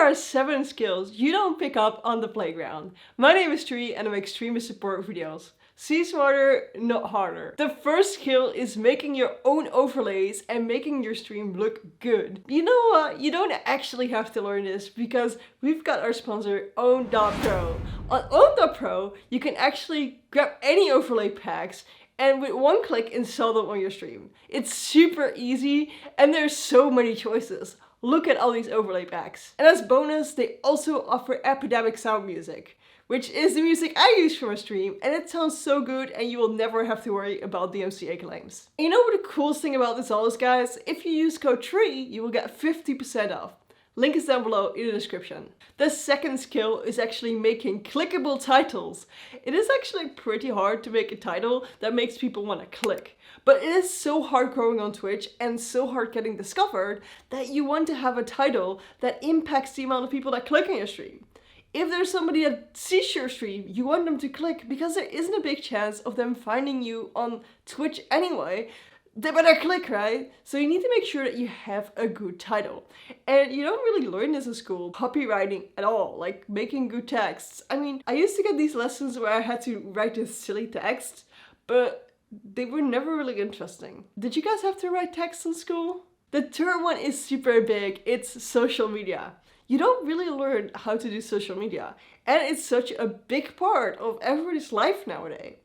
are 7 skills you don't pick up on the playground. My name is Trui and I make streamer support videos. See smarter, not harder. The first skill is making your own overlays and making your stream look good. You know what? You don't actually have to learn this because we've got our sponsor Own.pro. On Own.pro, you can actually grab any overlay packs and with one click install them on your stream. It's super easy and there's so many choices. Look at all these overlay packs. And as bonus, they also offer epidemic sound music, which is the music I use for my stream, and it sounds so good and you will never have to worry about DMCA claims. And you know what the coolest thing about this all is, guys? If you use code Trui, you will get 50% off. Link is down below in the description. The second skill is actually making clickable titles. It is actually pretty hard to make a title that makes people want to click. But it is so hard growing on Twitch and so hard getting discovered that you want to have a title that impacts the amount of people that click on your stream. If there's somebody that sees your stream, you want them to click because there isn't a big chance of them finding you on Twitch anyway. They better click, right? So you need to make sure that you have a good title. And you don't really learn this in school, copywriting at all, like making good texts. I mean, I used to get these lessons where I had to write this silly text, but they were never really interesting. Did you guys have to write text in school? The third one is super big. It's social media. You don't really learn how to do social media. And it's such a big part of everybody's life nowadays.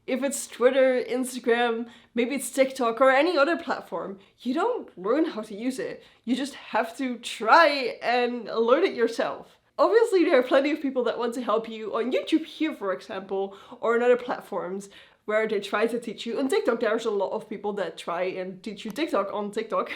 If it's Twitter, Instagram, maybe it's TikTok or any other platform, you don't learn how to use it. You just have to try and learn it yourself. Obviously, there are plenty of people that want to help you on YouTube here, for example, or on other platforms where they try to teach you. On TikTok, there's a lot of people that try and teach you TikTok on TikTok,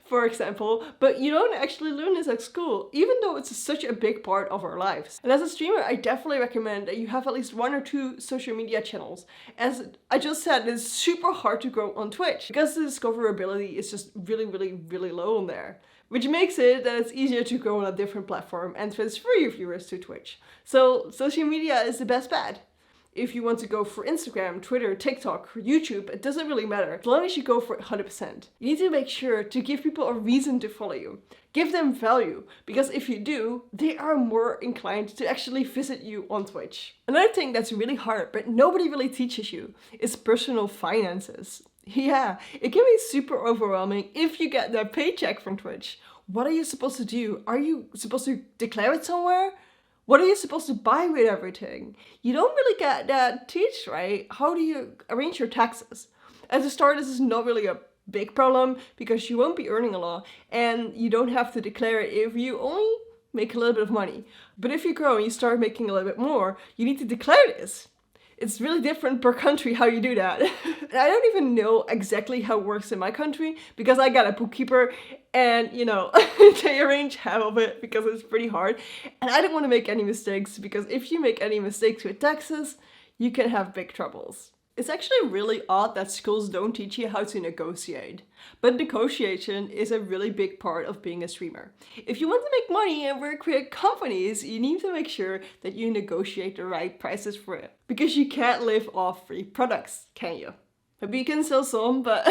for example, but you don't actually learn this at school, even though it's such a big part of our lives. And as a streamer, I definitely recommend that you have at least 1 or 2 social media channels. As I just said, it's super hard to grow on Twitch because the discoverability is just really low on there, which makes it that it's easier to grow on a different platform and transfer your viewers to Twitch. So social media is the best bet. If you want to go for Instagram, Twitter, TikTok, or YouTube, it doesn't really matter. As long as you go for it 100%. You need to make sure to give people a reason to follow you. Give them value, because if you do, they are more inclined to actually visit you on Twitch. Another thing that's really hard, but nobody really teaches you, is personal finances. Yeah, it can be super overwhelming if you get that paycheck from Twitch. What are you supposed to do? Are you supposed to declare it somewhere? What are you supposed to buy with everything? You don't really get that teach, right? How do you arrange your taxes? As a start, this is not really a big problem because you won't be earning a lot and you don't have to declare it if you only make a little bit of money. But if you grow and you start making a little bit more, you need to declare this. It's really different per country how you do that. And I don't even know exactly how it works in my country because I got a bookkeeper and, you know, they arrange half of it because it's pretty hard. And I don't want to make any mistakes because if you make any mistakes with taxes, you can have big troubles. It's actually really odd that schools don't teach you how to negotiate. But negotiation is a really big part of being a streamer. If you want to make money and work with companies, you need to make sure that you negotiate the right prices for it. Because you can't live off free products, can you? Maybe you can sell some, but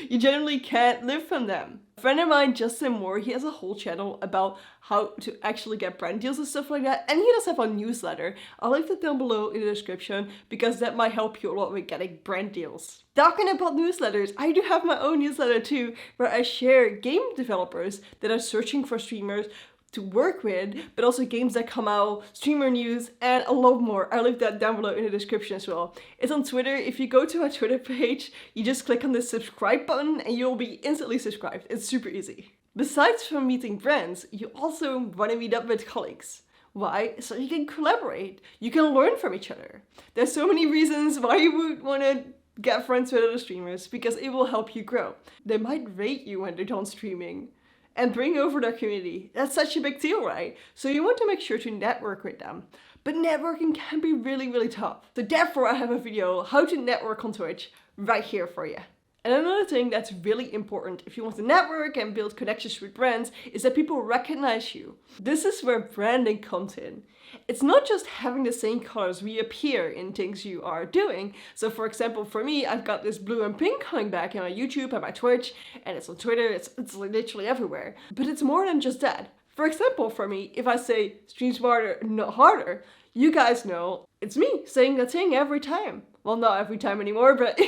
you generally can't live from them. A friend of mine, Justin Moore, he has a whole channel about how to actually get brand deals and stuff like that. And he does have a newsletter. I'll link that down below in the description because that might help you a lot with getting brand deals. Talking about newsletters, I do have my own newsletter too, where I share game developers that are searching for streamers to work with, but also games that come out, streamer news, and a lot more. I'll link that down below in the description as well. It's on Twitter. If you go to my Twitter page, you just click on the subscribe button and you'll be instantly subscribed. It's super easy. Besides from meeting friends, you also want to meet up with colleagues. Why? So you can collaborate. You can learn from each other. There's so many reasons why you would want to get friends with other streamers because it will help you grow. They might rate you when they're done streaming and bring over their community. That's such a big deal, right? So you want to make sure to network with them. But networking can be really tough. So therefore I have a video how to network on Twitch right here for you. And another thing that's really important if you want to network and build connections with brands is that people recognize you. This is where branding comes in. It's not just having the same colors reappear in things you are doing. So for example, for me, I've got this blue and pink coming back in my YouTube and my Twitch, and it's on Twitter, it's literally everywhere. But it's more than just that. For example, for me, if I say stream smarter, not harder, you guys know it's me saying that thing every time. Well, not every time anymore, but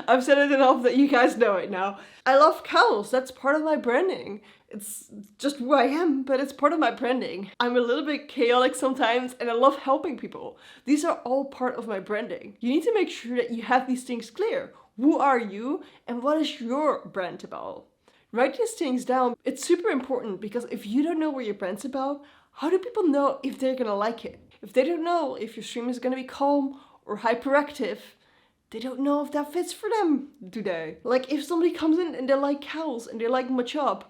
I've said it enough that you guys know it now. I love cows. That's part of my branding. It's just who I am, but it's part of my branding. I'm a little bit chaotic sometimes, and I love helping people. These are all part of my branding. You need to make sure that you have these things clear. Who are you, and what is your brand about? Write these things down. It's super important because if you don't know what your brand's about, how do people know if they're gonna like it? If they don't know if your stream is gonna be calm or hyperactive, they don't know if that fits for them today. Like if somebody comes in and they like cows and they like Machop,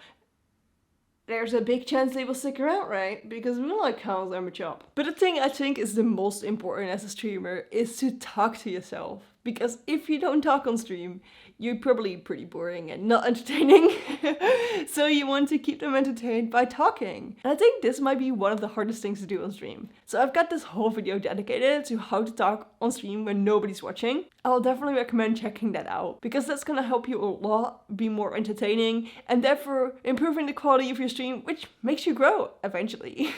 there's a big chance they will stick around, right? Because we like cows and Machop. But the thing I think is the most important as a streamer is to talk to yourself. Because if you don't talk on stream, you're probably pretty boring and not entertaining. So you want to keep them entertained by talking. And I think this might be one of the hardest things to do on stream. So I've got this whole video dedicated to how to talk on stream when nobody's watching. I'll definitely recommend checking that out because that's gonna help you a lot be more entertaining and therefore improving the quality of your stream, which makes you grow eventually.